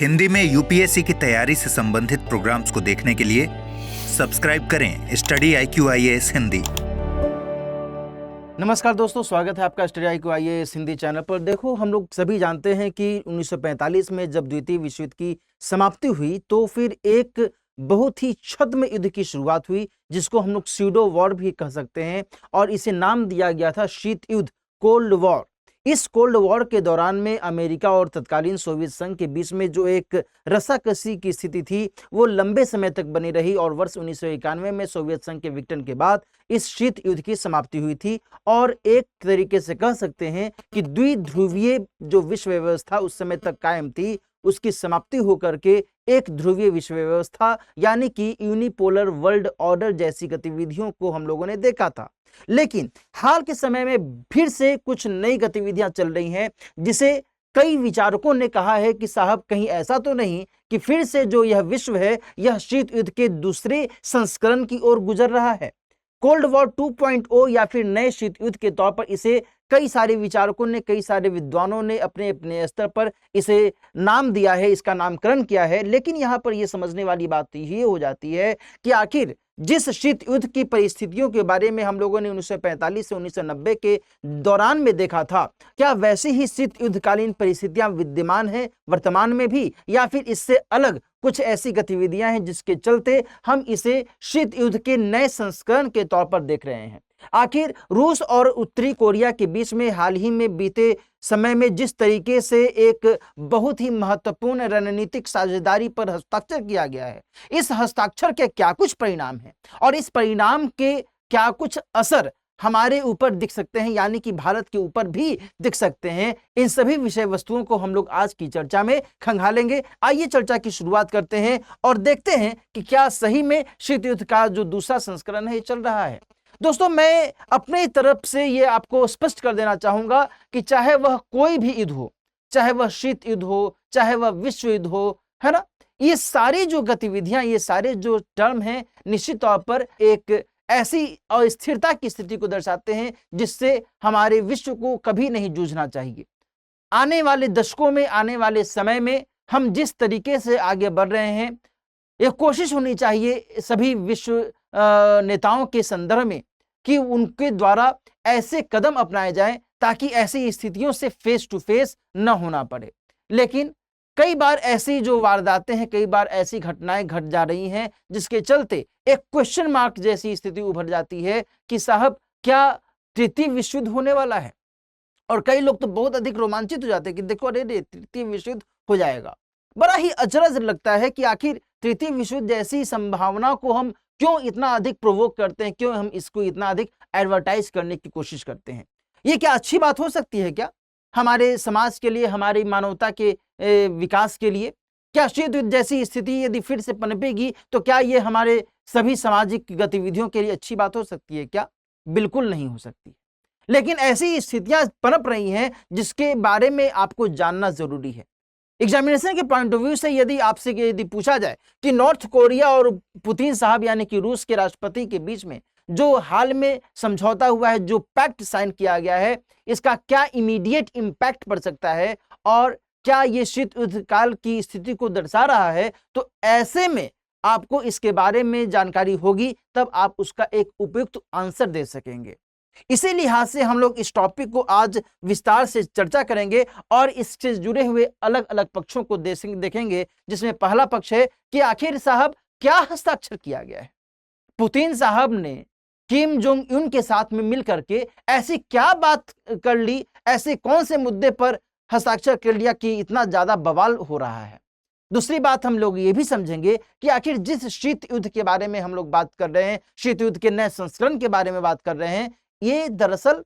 हिंदी में यूपीएससी की तैयारी से संबंधित प्रोग्राम्स को देखने के लिए सब्सक्राइब करें स्टडी IQ IAS हिंदी। नमस्कार दोस्तों, स्वागत है आपका study IQ IAS Hindi channel पर। देखो, हम लोग सभी जानते हैं कि 1945 में जब द्वितीय विश्व युद्ध की समाप्ति हुई तो फिर एक बहुत ही छद्म युद्ध की शुरुआत हुई, जिसको हम लोग स्यूडो वॉर भी कह सकते हैं, और इसे नाम दिया गया था शीत युद्ध, कोल्ड वॉर। इस कोल्ड वॉर के दौरान में अमेरिका और तत्कालीन सोवियत संघ के बीच में जो एक रस्साकसी की स्थिति थी वो लंबे समय तक बनी रही, और वर्ष 1991 में सोवियत संघ के विघटन के बाद इस शीत युद्ध की समाप्ति हुई थी। और एक तरीके से कह सकते हैं कि द्विध्रुवीय जो विश्व व्यवस्था उस समय तक कायम थी, उसकी समाप्ति होकर के एक ध्रुवीय विश्व व्यवस्था यानी कि यूनिपोलर वर्ल्ड ऑर्डर जैसी गतिविधियों को हम लोगों ने देखा था। लेकिन हाल के समय में फिर से कुछ नई गतिविधियां चल रही हैं, जिसे कई विचारकों ने कहा है कि साहब कहीं ऐसा तो नहीं कि फिर से जो यह विश्व है यह शीत युद्ध के दूसरे संस्करण की ओर गुजर रहा है। कोल्ड वॉर 2.0 या फिर नए शीत युद्ध के तौर पर इसे कई सारे विचारकों ने, कई सारे विद्वानों ने अपने अपने स्तर पर इसे नाम दिया है, इसका नामकरण किया है। लेकिन यहाँ पर यह समझने वाली बात ये हो जाती है कि आखिर जिस शीत युद्ध की परिस्थितियों के बारे में हम लोगों ने 1945 से 1990 के दौरान में देखा था, क्या वैसी ही शीत युद्धकालीन परिस्थितियां विद्यमान हैं वर्तमान में भी, या फिर इससे अलग कुछ ऐसी गतिविधियां हैं जिसके चलते हम इसे शीत युद्ध के नए संस्करण के तौर पर देख रहे हैं। आखिर रूस और उत्तरी कोरिया के बीच में हाल ही में बीते समय में जिस तरीके से एक बहुत ही महत्वपूर्ण रणनीतिक साझेदारी पर हस्ताक्षर किया गया है, इस हस्ताक्षर के क्या कुछ परिणाम हैं और इस परिणाम के क्या कुछ असर हमारे ऊपर दिख सकते हैं, यानी कि भारत के ऊपर भी दिख सकते हैं, इन सभी विषय वस्तुओं को हम लोग आज की चर्चा में खंगालेंगे। आइए चर्चा की शुरुआत करते हैं और देखते हैं कि क्या सही में शीत युद्ध का जो दूसरा संस्करण है ये चल रहा है। दोस्तों, मैं अपनी तरफ से ये आपको स्पष्ट कर देना चाहूंगा कि चाहे वह कोई भी युद्ध हो, चाहे वह शीत युद्ध हो, चाहे वह विश्व युद्ध हो, है ना, ये सारी जो गतिविधियां, ये सारे जो टर्म हैं, निश्चित तौर पर एक ऐसी अस्थिरता की स्थिति को दर्शाते हैं जिससे हमारे विश्व को कभी नहीं जूझना चाहिए। आने वाले दशकों में, आने वाले समय में हम जिस तरीके से आगे बढ़ रहे हैं, यह कोशिश होनी चाहिए सभी विश्व नेताओं के संदर्भ में कि उनके द्वारा ऐसे कदम अपनाए जाएं ताकि ऐसी स्थितियों से फेस टू फेस न होना पड़े। लेकिन कई बार ऐसी जो वारदातें हैं, कई बार ऐसी घटनाएं घट जा रही हैं जिसके चलते एक क्वेश्चन मार्क जैसी स्थिति उभर जाती है कि साहब क्या तृतीय विश्व युद्ध होने वाला है। और कई लोग तो बहुत अधिक रोमांचित हो जाते हैं कि देखो अरे तृतीय विश्व युद्ध हो जाएगा। बड़ा ही अचरज लगता है कि आखिर तृतीय विश्व युद्ध जैसी संभावना को हम क्यों इतना अधिक प्रोवोक करते हैं, क्यों हम इसको इतना अधिक एडवर्टाइज करने की कोशिश करते हैं। ये क्या अच्छी बात हो सकती है क्या हमारे समाज के लिए, हमारी मानवता के विकास के लिए? क्या शीत युद्ध जैसी स्थिति यदि फिर से पनपेगी तो क्या ये हमारे सभी सामाजिक गतिविधियों के लिए अच्छी बात हो सकती है क्या? बिल्कुल नहीं हो सकती। लेकिन ऐसी स्थितियां पनप रही हैं जिसके बारे में आपको जानना जरूरी है। एग्जामिनेशन के पॉइंट ऑफ व्यू से यदि पूछा जाए कि नॉर्थ कोरिया और पुतिन साहब यानी कि रूस के राष्ट्रपति के बीच में जो हाल में समझौता हुआ है, जो पैक्ट साइन किया गया है, इसका क्या इमीडिएट इंपैक्ट पड़ सकता है और क्या ये शीत युद्ध काल की स्थिति को दर्शा रहा है, तो ऐसे में आपको इसके बारे में जानकारी होगी, तब आप उसका एक उपयुक्त आंसर दे सकेंगे। इसी लिहाज से हम लोग इस टॉपिक को आज विस्तार से चर्चा करेंगे और इससे जुड़े हुए अलग अलग पक्षों को देखेंगे, जिसमें पहला पक्ष है कि आखिर साहब क्या हस्ताक्षर किया गया है। पुतिन साहब ने किम जोंग उन के साथ में मिलकर के ऐसी क्या बात कर ली, ऐसे कौन से मुद्दे पर हस्ताक्षर कर लिया कि इतना ज्यादा बवाल हो रहा है। दूसरी बात हम लोग ये भी समझेंगे कि आखिर जिस शीत युद्ध के बारे में हम लोग बात कर रहे हैं, शीत युद्ध के नए संस्करण के बारे में बात कर रहे हैं, ये दरअसल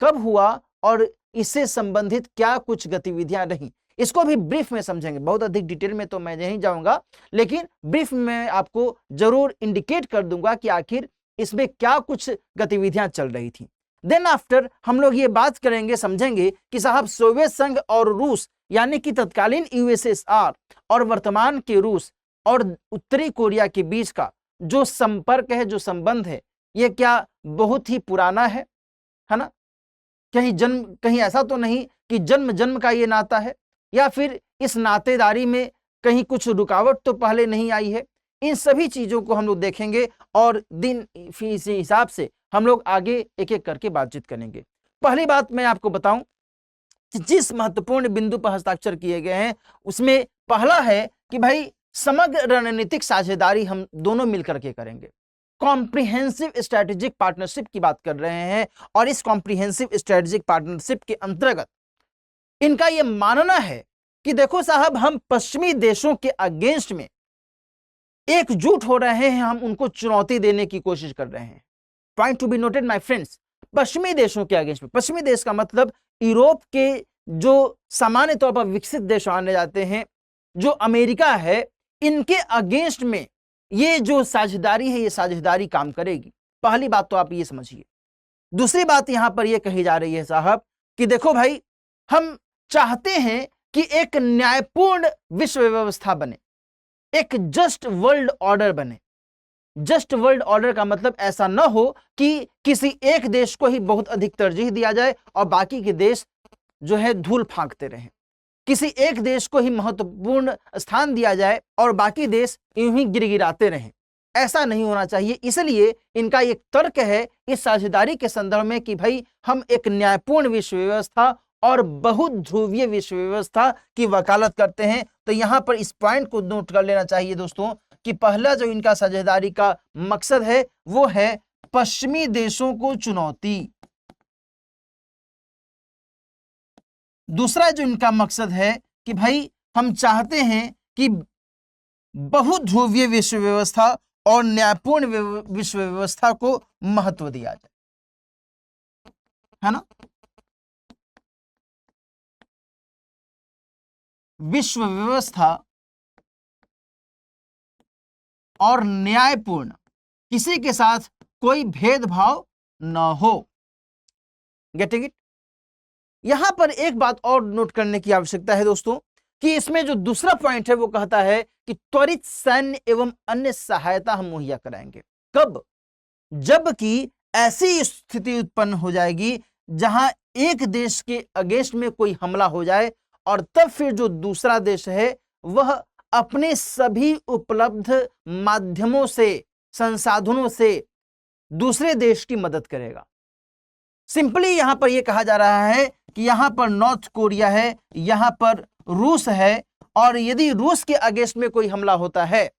कब हुआ और इससे संबंधित क्या कुछ गतिविधियां रही, इसको भी ब्रीफ में समझेंगे। बहुत अधिक डिटेल में तो मैं नहीं जाऊंगा, लेकिन ब्रीफ में आपको जरूर इंडिकेट कर दूंगा कि आखिर इसमें क्या कुछ गतिविधियां चल रही थी। देन आफ्टर हम लोग ये बात करेंगे, समझेंगे कि साहब सोवियत संघ और रूस यानी कि तत्कालीन USSR और वर्तमान के रूस और उत्तरी कोरिया के बीच का जो संपर्क है, जो संबंध है, ये क्या बहुत ही पुराना है ना? कहीं ऐसा तो नहीं कि जन्म जन्म का ये नाता है, या फिर इस नातेदारी में कहीं कुछ रुकावट तो पहले नहीं आई है। इन सभी चीजों को हम लोग देखेंगे और दिन इसी हिसाब से हम लोग आगे एक एक करके बातचीत करेंगे। पहली बात मैं आपको बताऊं कि जिस महत्वपूर्ण बिंदु पर हस्ताक्षर किए गए हैं उसमें पहला है कि भाई समग्र रणनीतिक साझेदारी हम दोनों मिलकर के करेंगे। कॉम्प्रिहेंसिव स्ट्रेटेजिक पार्टनरशिप की बात कर रहे हैं और इस कॉम्प्रिहेंसिव स्ट्रेटेजिक पार्टनरशिप के अंतर्गत इनका यह मानना है कि देखो साहब, हम पश्चिमी देशों के अगेंस्ट में एकजुट हो रहे हैं, हम उनको चुनौती देने की कोशिश कर रहे हैं। Point to be noted my friends, पश्चिमी देशों के अगेंस्ट में, पश्चिमी देश का मतलब यूरोप के जो सामान्य तौर पर विकसित देश माने जाते हैं, जो अमेरिका है, इनके अगेंस्ट में ये जो साझेदारी है, ये साझेदारी काम करेगी। पहली बात तो आप ये समझिए। दूसरी बात यहां पर यह कही जा रही है साहब कि देखो भाई, हम चाहते हैं कि एक न्यायपूर्ण विश्व व्यवस्था बने, एक जस्ट वर्ल्ड ऑर्डर बने। जस्ट वर्ल्ड ऑर्डर का मतलब ऐसा न हो कि किसी एक देश को ही बहुत अधिक तरजीह दिया जाए और बाकी के देश जो है धूल फांकते रहें, किसी एक देश को ही महत्वपूर्ण स्थान दिया जाए और बाकी देश यूं ही गिरगिराते रहें। ऐसा नहीं होना चाहिए। इसलिए इनका एक तर्क है इस साझेदारी के संदर्भ में कि भाई हम एक न्यायपूर्ण विश्व व्यवस्था और बहुत ध्रुवीय विश्व व्यवस्था की वकालत करते हैं। तो यहां पर इस पॉइंट को नोट कर लेना चाहिए दोस्तों कि पहला जो इनका साझेदारी का मकसद है वो है पश्चिमी देशों को चुनौती। दूसरा जो इनका मकसद है कि भाई हम चाहते हैं कि बहुध्रुवीय विश्व व्यवस्था और न्यायपूर्ण विश्व व्यवस्था को महत्व दिया जाए, है ना। विश्व व्यवस्था और न्यायपूर्ण, किसी के साथ कोई भेदभाव न हो। Getting it. यहां पर एक बात और नोट करने की आवश्यकता है दोस्तों कि इसमें जो दूसरा पॉइंट है वो कहता है कि त्वरित सैन्य एवं अन्य सहायता हम मुहैया कराएंगे। कब? जबकि ऐसी स्थिति उत्पन्न हो जाएगी जहां एक देश के अगेंस्ट में कोई हमला हो जाए और तब फिर जो दूसरा देश है वह अपने सभी उपलब्ध माध्यमों से, संसाधनों से दूसरे देश की मदद करेगा। सिंपली यहां पर यह कहा जा रहा है कि यहां पर नॉर्थ कोरिया है, यहां पर रूस है, और यदि रूस के अगेंस्ट में कोई हमला होता है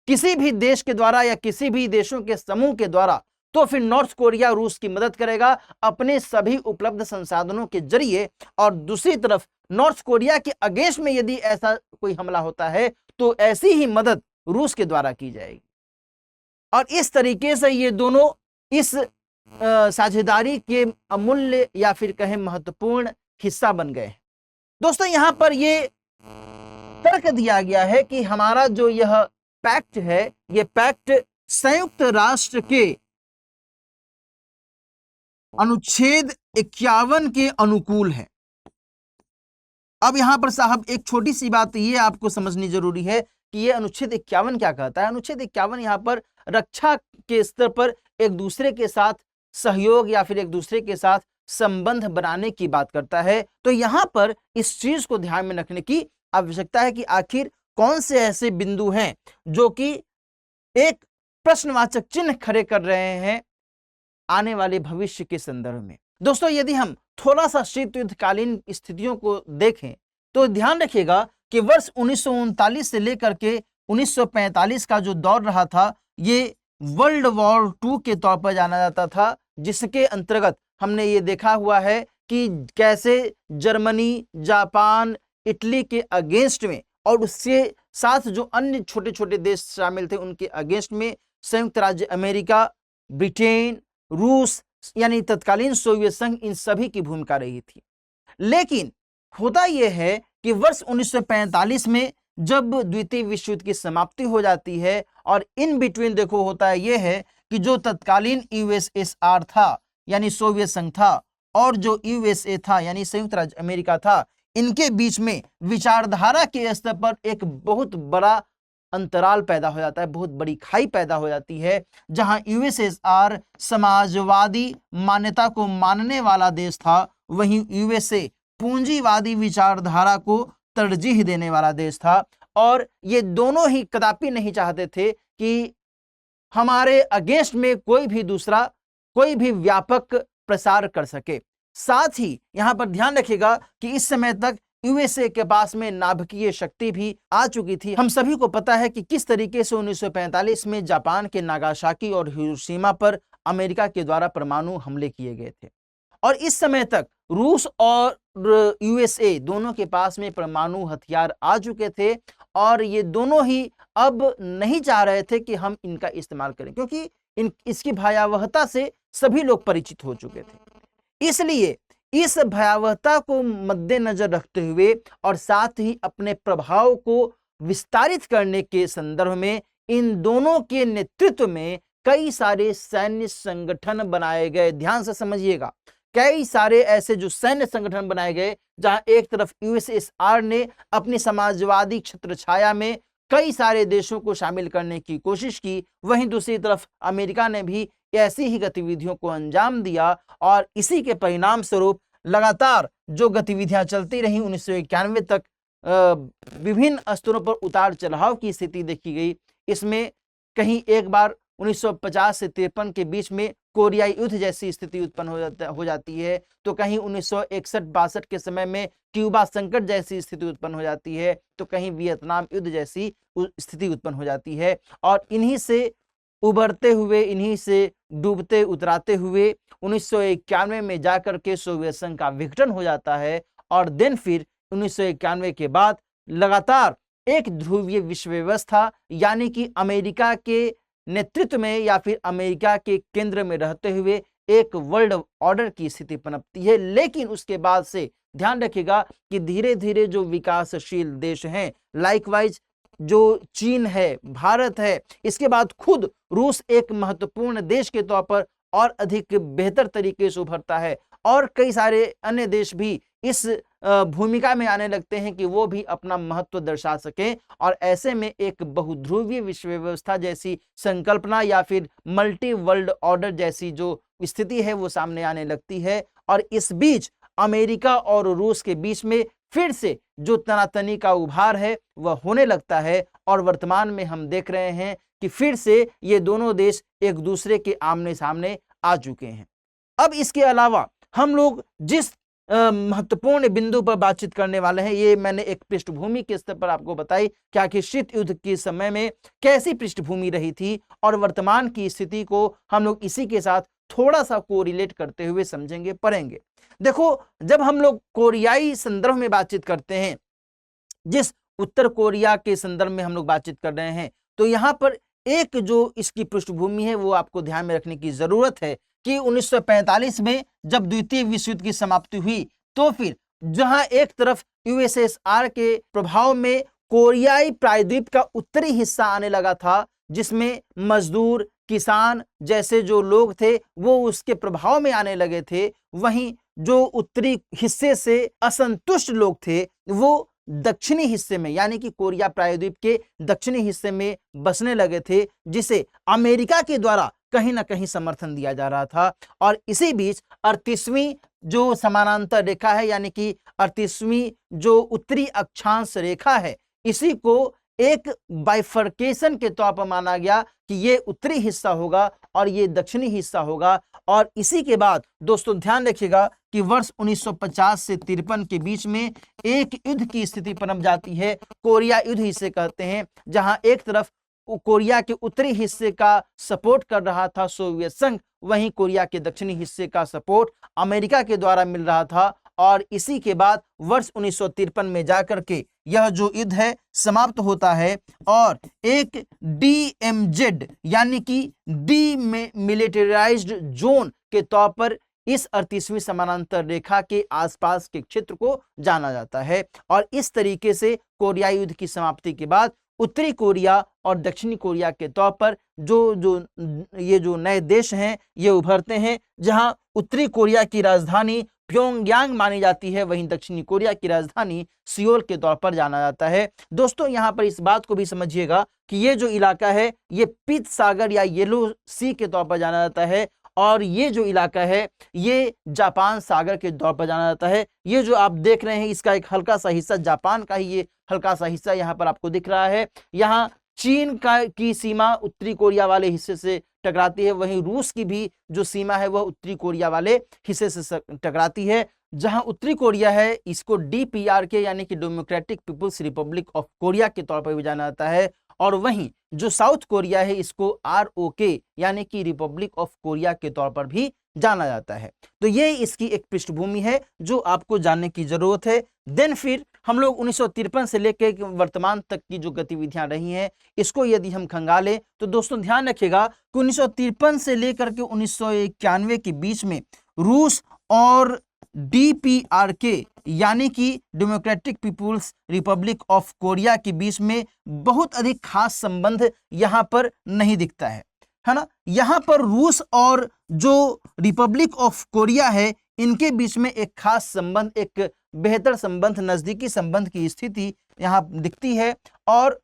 किसी भी देश के द्वारा या किसी भी देशों के समूह के द्वारा, तो फिर नॉर्थ कोरिया रूस की मदद करेगा अपने सभी उपलब्ध संसाधनों के जरिए। और दूसरी तरफ नॉर्थ कोरिया के अगेंस्ट में यदि ऐसा कोई हमला होता है तो ऐसी ही मदद रूस के द्वारा की जाएगी। और इस तरीके से ये दोनों इस साझेदारी के अमूल्य या फिर कहें महत्वपूर्ण हिस्सा बन गए हैं। दोस्तों यहां पर यह तर्क दिया गया है कि हमारा जो यह पैक्ट है, यह पैक्ट संयुक्त राष्ट्र के अनुच्छेद 51 के अनुकूल है। अब यहां पर साहब एक छोटी सी बात ये आपको समझनी जरूरी है कि यह अनुच्छेद 51 क्या कहता है। अनुच्छेद 51 यहां पर रक्षा के स्तर पर एक दूसरे के साथ सहयोग या फिर एक दूसरे के साथ संबंध बनाने की बात करता है। तो यहां पर इस चीज को ध्यान में रखने की आवश्यकता है कि आखिर कौन से ऐसे बिंदु हैं जो कि एक प्रश्नवाचक चिन्ह खड़े कर रहे हैं आने वाले भविष्य के संदर्भ में। दोस्तों यदि हम थोड़ा सा शीत युद्धकालीन स्थितियों को देखें तो ध्यान रखिएगा कि वर्ष 1939 से लेकर के 1945 का जो दौर रहा था ये वर्ल्ड वॉर 2 के तौर पर जाना जाता था, जिसके अंतर्गत हमने ये देखा हुआ है कि कैसे जर्मनी, जापान, इटली के अगेंस्ट में और उसके साथ जो अन्य छोटे छोटे देश शामिल थे उनके अगेंस्ट में संयुक्त राज्य अमेरिका, ब्रिटेन, रूस यानी तत्कालीन सोवियत संघ, इन सभी की भूमिका रही थी। लेकिन होता यह है कि वर्ष 1945 में जब द्वितीय विश्व युद्ध की समाप्ति हो जाती है और इन बिटवीन देखो होता है यह है कि जो तत्कालीन यूएसएसआर था यानी सोवियत संघ था और जो यूएसए था यानी संयुक्त राज्य अमेरिका था, इनके बीच में विचारधारा के स्तर पर एक बहुत बड़ा अंतराल पैदा हो जाता है, बहुत बड़ी खाई पैदा हो जाती है, जहां यूएसएसआर समाजवादी मान्यता को मानने वाला देश था, वहीं यूएसए पूंजीवादी विचारधारा को तरजीह देने वाला देश था। और ये दोनों ही कदापि नहीं चाहते थे कि हमारे अगेंस्ट में कोई भी व्यापक प्रसार कर सके। साथ ही यहां पर ध्यान रखिएगा कि इस समय तक यूएसए के पास में नाभिकीय शक्ति भी आ चुकी थी। हम सभी को पता है कि किस तरीके से 1945 में जापान के नागासाकी और हिरोशिमा पर अमेरिका के द्वारा परमाणु हमले किए गए थे, और इस समय तक रूस और यूएसए दोनों के पास में परमाणु हथियार आ चुके थे, और ये दोनों ही अब नहीं चाह रहे थे कि हम इनका इस्तेमाल करें, क्योंकि इसकी भयावहता से सभी लोग परिचित हो चुके थे। इसलिए इस भयावहता को मद्देनजर रखते हुए और साथ ही अपने प्रभाव को विस्तारित करने के संदर्भ में इन दोनों के नेतृत्व में कई सारे सैन्य संगठन बनाए गए। ध्यान से समझिएगा, कई सारे ऐसे जो सैन्य संगठन बनाए गए, जहां एक तरफ यूएसएसआर ने अपनी समाजवादी छत्रछाया में कई सारे देशों को शामिल करने की कोशिश की, वहीं दूसरी तरफ अमेरिका ने भी ऐसी ही गतिविधियों को अंजाम दिया, और इसी के परिणाम स्वरूप लगातार जो गतिविधियां चलती रहीं 1991 तक विभिन्न स्तरों पर उतार चढ़ाव की स्थिति देखी गई। इसमें कहीं एक बार 1950 से 53 के बीच में कोरियाई युद्ध जैसी स्थिति उत्पन्न हो जाती है, तो कहीं 1961-62 के समय में क्यूबा संकट जैसी स्थिति उत्पन्न हो जाती है, तो कहीं वियतनाम युद्ध जैसी स्थिति उत्पन्न हो जाती है। और इन्हीं से उभरते हुए, इन्हीं से डूबते उतराते हुए 1991 में जाकर के सोवियत संघ का विघटन हो जाता है, और देन फिर 1991 के बाद लगातार एक ध्रुवीय विश्व व्यवस्था, यानी कि अमेरिका के नेतृत्व में या फिर अमेरिका के केंद्र में रहते हुए एक वर्ल्ड ऑर्डर की स्थिति पनपती है। लेकिन उसके बाद से ध्यान रखिएगा कि धीरे धीरे जो विकासशील देश हैं, लाइकवाइज जो चीन है, भारत है, इसके बाद खुद रूस एक महत्वपूर्ण देश के तौर पर और अधिक बेहतर तरीके से उभरता है, और कई सारे अन्य देश भी इस भूमिका में आने लगते हैं कि वो भी अपना महत्व दर्शा सकें, और ऐसे में एक बहुध्रुवीय विश्व व्यवस्था जैसी संकल्पना या फिर मल्टी वर्ल्ड ऑर्डर जैसी जो स्थिति है वो सामने आने लगती है। और इस बीच अमेरिका और रूस के बीच में फिर से जो तनातनी का उभार है वह होने लगता है, और वर्तमान में हम देख रहे हैं कि फिर से ये दोनों देश एक दूसरे के आमने सामने आ चुके हैं। अब इसके अलावा हम लोग जिस महत्वपूर्ण बिंदु पर बातचीत करने वाले हैं, ये मैंने एक पृष्ठभूमि के स्तर पर आपको बताई कि आखिर शीत युद्ध के समय में कैसी पृष्ठभूमि रही थी, और वर्तमान की स्थिति को हम लोग इसी के साथ थोड़ा सा कोरिलेट करते हुए समझेंगे, पढ़ेंगे। देखो, जब हम लोग कोरियाई संदर्भ में बातचीत करते हैं, जिस उत्तर कोरिया के संदर्भ में हम लोग बातचीत कर रहे हैं, तो यहाँ पर एक जो इसकी पृष्ठभूमि है वो आपको ध्यान में रखने की जरूरत है कि 1945 में जब द्वितीय विश्व युद्ध की समाप्ति हुई, तो फिर जहां एक तरफ यूएसएसआर के प्रभाव में कोरियाई प्रायद्वीप का उत्तरी हिस्सा आने लगा था, जिसमें मजदूर, किसान जैसे जो लोग थे वो उसके प्रभाव में आने लगे थे, वहीं जो उत्तरी हिस्से से असंतुष्ट लोग थे वो दक्षिणी हिस्से में, यानी कि कोरिया प्रायद्वीप के दक्षिणी हिस्से में बसने लगे थे, जिसे अमेरिका के द्वारा कहीं ना कहीं समर्थन दिया जा रहा था। और इसी बीच 38वीं जो समानांतर रेखा है, यानी कि 38वीं जो उत्तरी अक्षांश रेखा है, इसी को एक बाइफर्केशन के तौर पर माना गया कि ये उत्तरी हिस्सा होगा और ये दक्षिणी हिस्सा होगा। और इसी के बाद दोस्तों ध्यान रखिएगा कि वर्ष 1950 से 53 के बीच में एक युद्ध की स्थिति पनप जाती है, कोरिया युद्ध इसे कहते हैं, जहां एक तरफ कोरिया के उत्तरी हिस्से का सपोर्ट कर रहा था सोवियत संघ, वहीं कोरिया के दक्षिणी हिस्से का सपोर्ट अमेरिका के द्वारा मिल रहा था। और इसी के बाद वर्ष 1953 में जाकर के यह जो युद्ध है समाप्त होता है, और एक DMZ यानी कि डीमिलिटराइज्ड जोन के तौर पर इस 38वीं समानांतर रेखा के आसपास के क्षेत्र को जाना जाता है। और इस तरीके से कोरियाई युद्ध की समाप्ति के बाद उत्तरी कोरिया और दक्षिणी कोरिया के तौर पर ये जो नए देश हैं ये उभरते हैं, जहां उत्तरी कोरिया की राजधानी प्योंगयांग मानी जाती है, वहीं दक्षिणी कोरिया की राजधानी सियोल के तौर पर जाना जाता है। दोस्तों यहाँ पर इस बात को भी समझिएगा कि ये जो इलाका है ये पीत सागर या येलो सी के तौर पर जाना जाता है, और ये जो इलाका है ये जापान सागर के तौर पर जाना जाता है। ये जो आप देख रहे हैं इसका एक हल्का सा हिस्सा जापान का ही ये हल्का सा हिस्सा यहाँ पर आपको दिख रहा है। यहाँ चीन की सीमा उत्तरी कोरिया वाले हिस्से से टकराती है, वहीं रूस की भी जो सीमा है वह उत्तरी कोरिया वाले हिस्से से टकराती है। जहां उत्तरी कोरिया है इसको DPRK यानी कि democratic people's republic of Korea के तौर पर भी जाना जाता है, और वहीं जो साउथ कोरिया है इसको ROK यानी कि रिपब्लिक ऑफ कोरिया के तौर पर भी जाना जाता है। तो ये इसकी एक पृष्ठभूमि है जो आपको जानने की जरूरत है। देन फिर हम लोग 1953 से लेकर वर्तमान तक की जो गतिविधियां रही हैं इसको यदि हम खंगालें तो दोस्तों ध्यान रखिएगा कि 1953 से लेकर के 1991 के बीच में रूस और DPRK यानी कि democratic people's republic of Korea के बीच में बहुत अधिक खास संबंध यहाँ पर नहीं दिखता है ना। यहाँ पर रूस और जो रिपब्लिक ऑफ कोरिया है इनके बीच में एक खास संबंध, एक बेहतर संबंध, नजदीकी संबंध की स्थिति यहाँ दिखती है। और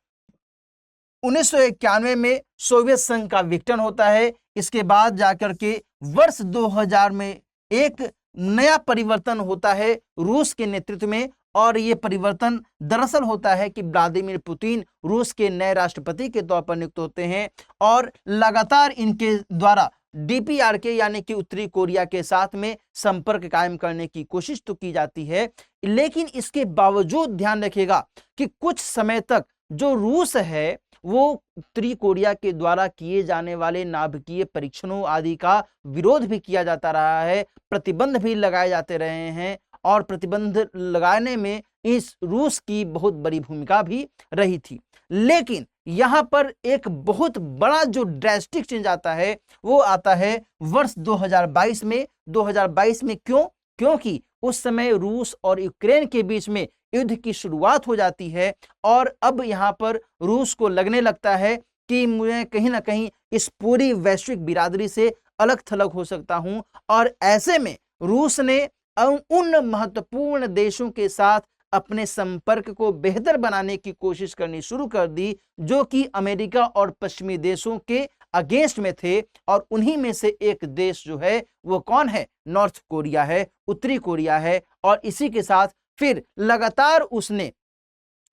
1991 में सोवियत संघ का विघटन होता है। इसके बाद जाकर के वर्ष 2000 में एक नया परिवर्तन होता है रूस के नेतृत्व में, और ये परिवर्तन दरअसल होता है कि व्लादिमीर पुतिन रूस के नए राष्ट्रपति के तौर पर नियुक्त होते हैं, और लगातार इनके द्वारा DPRK यानी कि उत्तरी कोरिया के साथ में संपर्क कायम करने की कोशिश तो की जाती है, लेकिन इसके बावजूद ध्यान रखिएगा कि कुछ समय तक जो रूस है वो उत्तरी कोरिया के द्वारा किए जाने वाले नाभिकीय परीक्षणों आदि का विरोध भी किया जाता रहा है, प्रतिबंध भी लगाए जाते रहे हैं, और प्रतिबंध लगाने में इस रूस की बहुत बड़ी भूमिका भी रही थी। लेकिन यहाँ पर एक बहुत बड़ा जो ड्रास्टिक चेंज आता है वो आता है वर्ष 2022 में। 2022 में क्यों? क्योंकि उस समय रूस और यूक्रेन के बीच में युद्ध की शुरुआत हो जाती है, और अब यहाँ पर रूस को लगने लगता है कि मैं कहीं ना कहीं इस पूरी वैश्विक बिरादरी से अलग थलग हो सकता हूं, और ऐसे में रूस ने उन महत्वपूर्ण देशों के साथ अपने संपर्क को बेहतर बनाने की कोशिश करनी शुरू कर दी जो कि अमेरिका और पश्चिमी देशों के अगेंस्ट में थे, और उन्हीं में से एक देश जो है वो कौन है? नॉर्थ कोरिया है, उत्तरी कोरिया है। और इसी के साथ फिर लगातार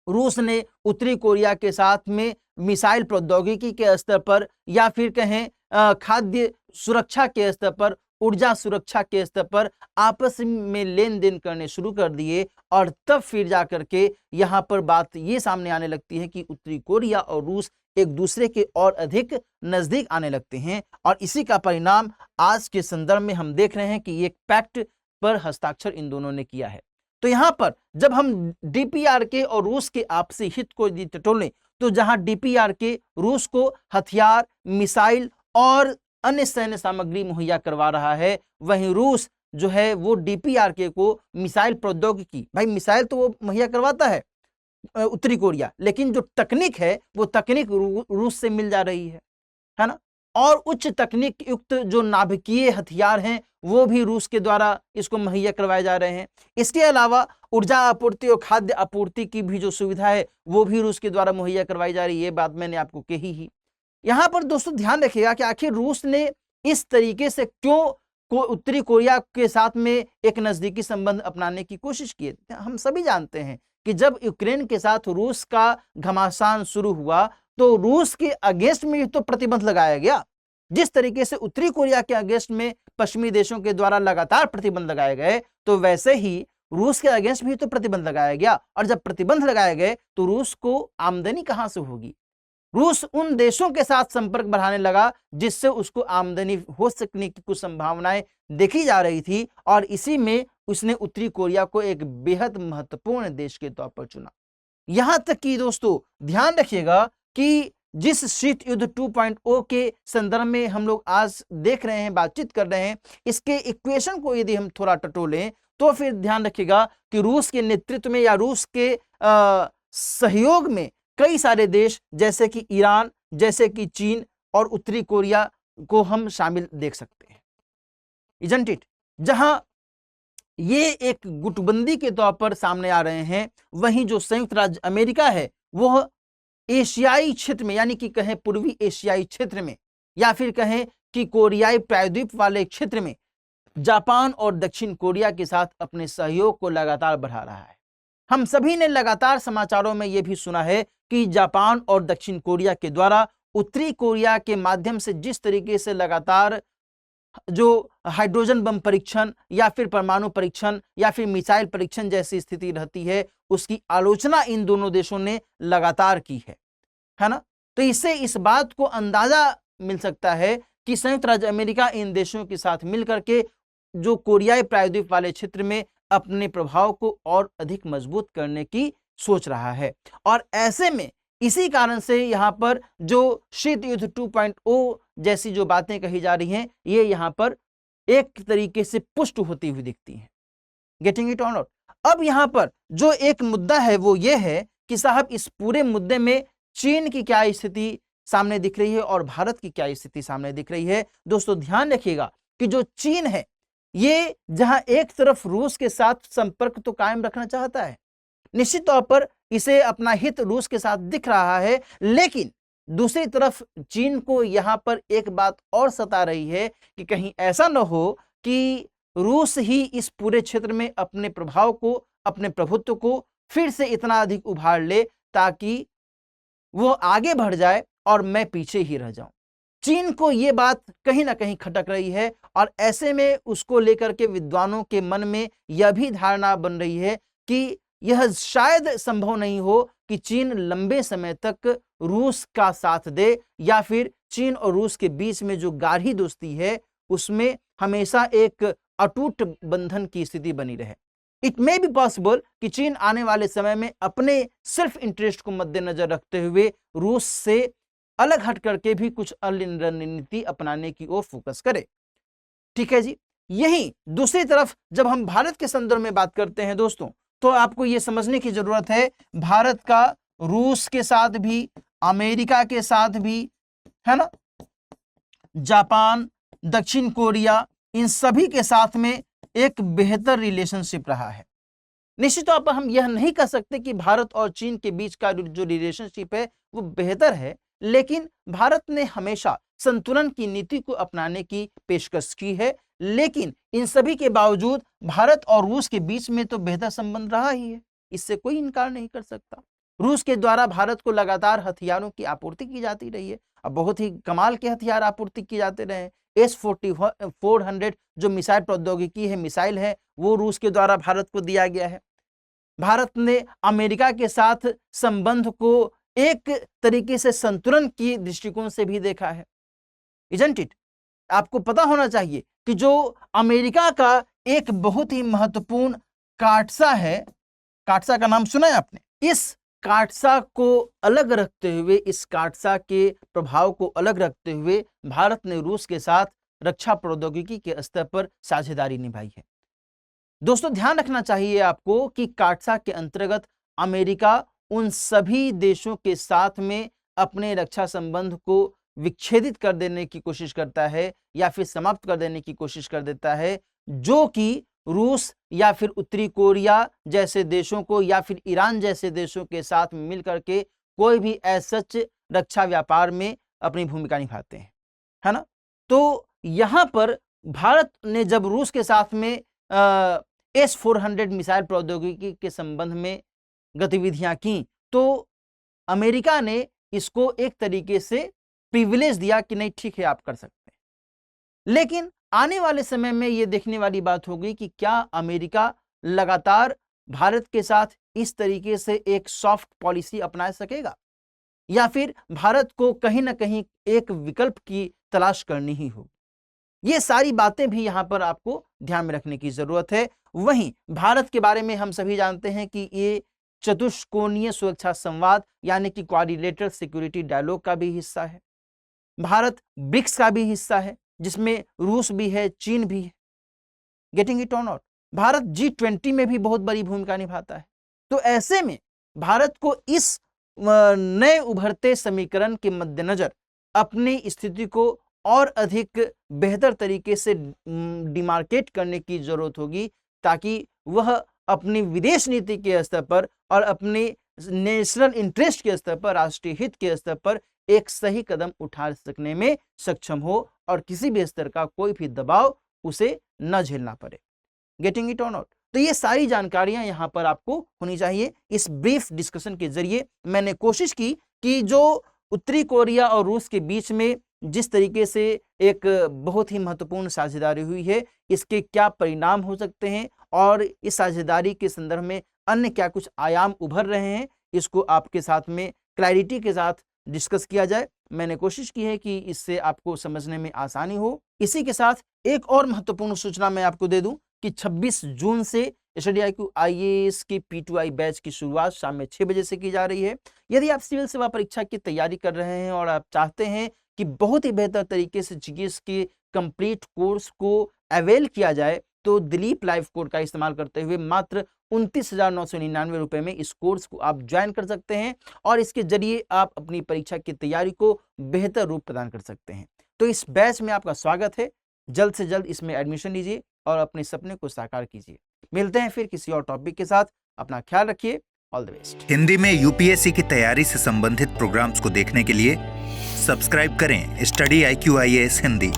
रूस ने उत्तरी कोरिया के साथ में मिसाइल प्रौद्योगिकी के स्तर पर, या फिर कहें खाद्य सुरक्षा के स्तर पर, ऊर्जा सुरक्षा के स्तर पर आपस में लेन देन करने शुरू कर दिए, और तब फिर जाकर के यहाँ पर बात ये सामने आने लगती है कि उत्तरी कोरिया और रूस एक दूसरे के और अधिक नजदीक आने लगते हैं, और इसी का परिणाम आज के संदर्भ में हम देख रहे हैं कि एक पैक्ट पर हस्ताक्षर इन दोनों ने किया है। तो यहाँ पर जब हम DPRK और रूस के आपसी हित को टटोलें तो जहां DPRK रूस को हथियार, मिसाइल और अन्य सैन्य सामग्री मुहैया करवा रहा है, वहीं रूस जो है वो DPRK को मिसाइल प्रौद्योगिकी, भाई मिसाइल तो वो मुहैया करवाता है उत्तरी कोरिया, लेकिन जो तकनीक है वो तकनीक रूस से मिल जा रही है ना। और उच्च तकनीक युक्त जो नाभिकीय हथियार हैं वो भी रूस के द्वारा इसको मुहैया करवाए जा रहे हैं। इसके अलावा ऊर्जा आपूर्ति और खाद्य आपूर्ति की भी जो सुविधा है वो भी रूस के द्वारा मुहैया करवाई जा रही है। ये बात मैंने आपको कही ही। यहाँ पर दोस्तों ध्यान रखिएगा कि आखिर रूस ने इस तरीके से क्यों उत्तरी कोरिया के साथ में एक नजदीकी संबंध अपनाने की कोशिश की। हम सभी जानते हैं कि जब यूक्रेन के साथ रूस का घमासान शुरू हुआ तो रूस के अगेंस्ट में तो प्रतिबंध लगाया गया। जिस तरीके से उत्तरी कोरिया के अगेंस्ट में पश्चिमी देशों के द्वारा लगातार प्रतिबंध लगाए गए, तो वैसे ही रूस के अगेंस्ट भी तो प्रतिबंध लगाया गया। और जब प्रतिबंध लगाए गए तो रूस को आमदनी कहां से होगी? रूस उन देशों के साथ संपर्क बढ़ाने लगा जिससे उसको आमदनी हो सकने की कुछ संभावनाएं देखी जा रही थी, और इसी में उसने उत्तरी कोरिया को एक बेहद महत्वपूर्ण देश के तौर पर चुना। यहां तक कि दोस्तों ध्यान रखिएगा कि जिस शीत युद्ध 2.0 के संदर्भ में हम लोग आज देख रहे हैं, बातचीत कर रहे हैं, इसके इक्वेशन को यदि हम थोड़ा टटोलें तो फिर ध्यान रखिएगा कि रूस के नेतृत्व में या रूस के सहयोग में कई सारे देश जैसे कि ईरान, जैसे कि चीन और उत्तरी कोरिया को हम शामिल देख सकते हैं, इजंट इट, जहां ये एक गुटबंदी के तौर पर सामने आ रहे हैं। वहीं जो संयुक्त राज्य अमेरिका है वह एशियाई क्षेत्र में, यानी कि कहें पूर्वी एशियाई क्षेत्र में, या फिर कहें कि कोरियाई प्रायद्वीप वाले क्षेत्र में जापान और दक्षिण कोरिया के साथ अपने सहयोग को लगातार बढ़ा रहा है। हम सभी ने लगातार समाचारों में यह भी सुना है कि जापान और दक्षिण कोरिया के द्वारा उत्तरी कोरिया के माध्यम से जिस तरीके से लगातार जो हाइड्रोजन बम परीक्षण या फिर परमाणु परीक्षण या फिर मिसाइल परीक्षण जैसी स्थिति रहती है, उसकी आलोचना इन दोनों देशों ने लगातार की है ना। तो इससे इस बात को अंदाजा मिल सकता है कि संयुक्त राज्य अमेरिका इन देशों के साथ मिलकर के जो कोरियाई प्रायद्वीप वाले क्षेत्र में अपने प्रभाव को और अधिक मजबूत करने की सोच रहा है। और ऐसे में इसी कारण से यहाँ पर जो शीत युद्ध 2.0 जैसी जो बातें कही जा रही हैं, ये यहाँ पर एक तरीके से पुष्ट होती हुई दिखती हैं। गेटिंग इट और नॉट। अब यहाँ पर जो एक मुद्दा है वो ये है कि साहब इस पूरे मुद्दे में चीन की क्या स्थिति सामने दिख रही है और भारत की क्या स्थिति सामने दिख रही है। दोस्तों ध्यान रखिएगा कि जो चीन है ये जहां एक तरफ रूस के साथ संपर्क तो कायम रखना चाहता है, निश्चित तौर पर इसे अपना हित रूस के साथ दिख रहा है, लेकिन दूसरी तरफ चीन को यहां पर एक बात और सता रही है कि कहीं ऐसा न हो कि रूस ही इस पूरे क्षेत्र में अपने प्रभाव को, अपने प्रभुत्व को फिर से इतना अधिक उभार ले ताकि वो आगे बढ़ जाए और मैं पीछे ही रह जाऊं। चीन को यह बात कहीं ना कहीं खटक रही है और ऐसे में उसको लेकर के विद्वानों के मन में यह भी धारणा बन रही है कि यह शायद संभव नहीं हो कि चीन लंबे समय तक रूस का साथ दे या फिर चीन और रूस के बीच में जो गाढ़ी दोस्ती है उसमें हमेशा एक अटूट बंधन की स्थिति बनी रहे। इट मे बी पॉसिबल कि चीन आने वाले समय में अपने सेल्फ इंटरेस्ट को मद्देनजर रखते हुए रूस से अलग हट करके भी कुछ अन्य रणनीति अपनाने की ओर फोकस करे। ठीक है जी। यही दूसरी तरफ जब हम भारत के संदर्भ में बात करते हैं दोस्तों, तो आपको यह समझने की जरूरत है भारत का रूस के साथ भी, अमेरिका के साथ भी, है ना, जापान, दक्षिण कोरिया, इन सभी के साथ में एक बेहतर रिलेशनशिप रहा है। निश्चित तौर पर हम यह नहीं कह सकते कि भारत और चीन के बीच का जो रिलेशनशिप है वो बेहतर है, लेकिन भारत ने हमेशा संतुलन की नीति को अपनाने की पेशकश की है। लेकिन इन सभी के बावजूद भारत और रूस के बीच में तो बेहतर संबंध रहा ही है, इससे कोई इनकार नहीं कर सकता। रूस के द्वारा भारत को लगातार हथियारों की आपूर्ति की जाती रही है, अब बहुत ही कमाल के हथियार आपूर्ति किए जाते रहे हैं। S-400 जो मिसाइल प्रौद्योगिकी है, मिसाइल है, वो रूस के द्वारा भारत को दिया गया है। भारत ने अमेरिका के साथ संबंध को एक तरीके से संतुलन की दृष्टिकोण से भी देखा है, इजंट इट। आपको पता होना चाहिए कि जो अमेरिका का एक बहुत ही महत्वपूर्ण काटसा है, काटसा का नाम सुना है आपने, इस काटसा को अलग रखते हुए, इस काटसा के प्रभाव को अलग रखते हुए भारत ने रूस के साथ रक्षा प्रौद्योगिकी के स्तर पर साझेदारी निभाई है। दोस्तों ध्यान रखना चाहिए आपको कि काटसा के अंतर्गत अमेरिका उन सभी देशों के साथ में अपने रक्षा संबंध को विच्छेदित कर देने की कोशिश करता है या फिर समाप्त कर देने की कोशिश कर देता है, जो कि रूस या फिर उत्तरी कोरिया जैसे देशों को या फिर ईरान जैसे देशों के साथ मिलकर के कोई भी ऐसा रक्षा व्यापार में अपनी भूमिका निभाते हैं, है ना। तो यहाँ पर भारत ने जब रूस के साथ में S-400 मिसाइल प्रौद्योगिकी के संबंध में गतिविधियां की, तो अमेरिका ने इसको एक तरीके से प्रिविलेज दिया कि नहीं ठीक है आप कर सकते हैं। लेकिन आने वाले समय में यह देखने वाली बात होगी कि क्या अमेरिका लगातार भारत के साथ इस तरीके से एक सॉफ्ट पॉलिसी अपना सकेगा या फिर भारत को कहीं ना कहीं एक विकल्प की तलाश करनी ही होगी। ये सारी बातें भी यहां पर आपको ध्यान में रखने की जरूरत है। वहीं भारत के बारे में हम सभी जानते हैं कि ये चतुष्कोणीय सुरक्षा संवाद यानी कि क्वाड्रिलेटरल सिक्योरिटी डायलॉग का भी हिस्सा है। भारत ब्रिक्स का भी हिस्सा है जिसमें रूस भी है, चीन भी है। गेटिंग इट और नॉट। भारत G20 में भी बहुत बड़ी भूमिका निभाता है। तो ऐसे में भारत को इस नए उभरते समीकरण के मद्देनजर अपनी स्थिति को और अधिक बेहतर तरीके से डिमार्केट करने की जरूरत होगी ताकि वह अपनी विदेश नीति के स्तर पर और अपने नेशनल इंटरेस्ट के स्तर पर, राष्ट्रीय हित के स्तर पर एक सही कदम उठा सकने में सक्षम हो और किसी भी स्तर का कोई भी दबाव उसे न झेलना पड़े। गेटिंग इट और नॉट? तो ये सारी जानकारियां यहां पर आपको होनी चाहिए। इस ब्रीफ डिस्कशन के जरिए मैंने कोशिश की कि जो उत्तरी कोरिया और रूस के बीच में जिस तरीके से एक बहुत ही महत्वपूर्ण साझेदारी हुई है, इसके क्या परिणाम हो सकते हैं और इस साझेदारी के संदर्भ में अन्य क्या कुछ आयाम उभर रहे हैं, इसको आपके साथ में क्लैरिटी के साथ डिस्कस किया जाए। मैंने कोशिश की है कि इससे आपको समझने में आसानी हो। इसी के साथ एक और महत्वपूर्ण सूचना मैं आपको दे दूं कि 26 जून से स्टडी IQ IAS की P2I बैच की शुरुआत शाम में 6 बजे से की जा रही है। यदि आप सिविल सेवा परीक्षा की तैयारी कर रहे हैं और आप चाहते हैं कि बहुत ही बेहतर तरीके से GS के कंप्लीट कोर्स को अवेल किया जाए, तो दिलीप लाइव कोड का इस्तेमाल करते हुए मात्र 29,999 रुपए में इस कोर्स को आप ज्वाइन कर सकते हैं और इसके जरिए आप अपनी परीक्षा की तैयारी को बेहतर रूप प्रदान कर सकते हैं। तो इस बैच में आपका स्वागत है। जल्द से जल्द इसमें एडमिशन लीजिए और अपने सपने को साकार कीजिए। मिलते हैं फिर किसी और टॉपिक के साथ। अपना ख्याल रखिए। All the best. हिंदी में UPSC की तैयारी से संबंधित प्रोग्राम्स को देखने के लिए सब्सक्राइब करें स्टडी IQ IAS हिंदी।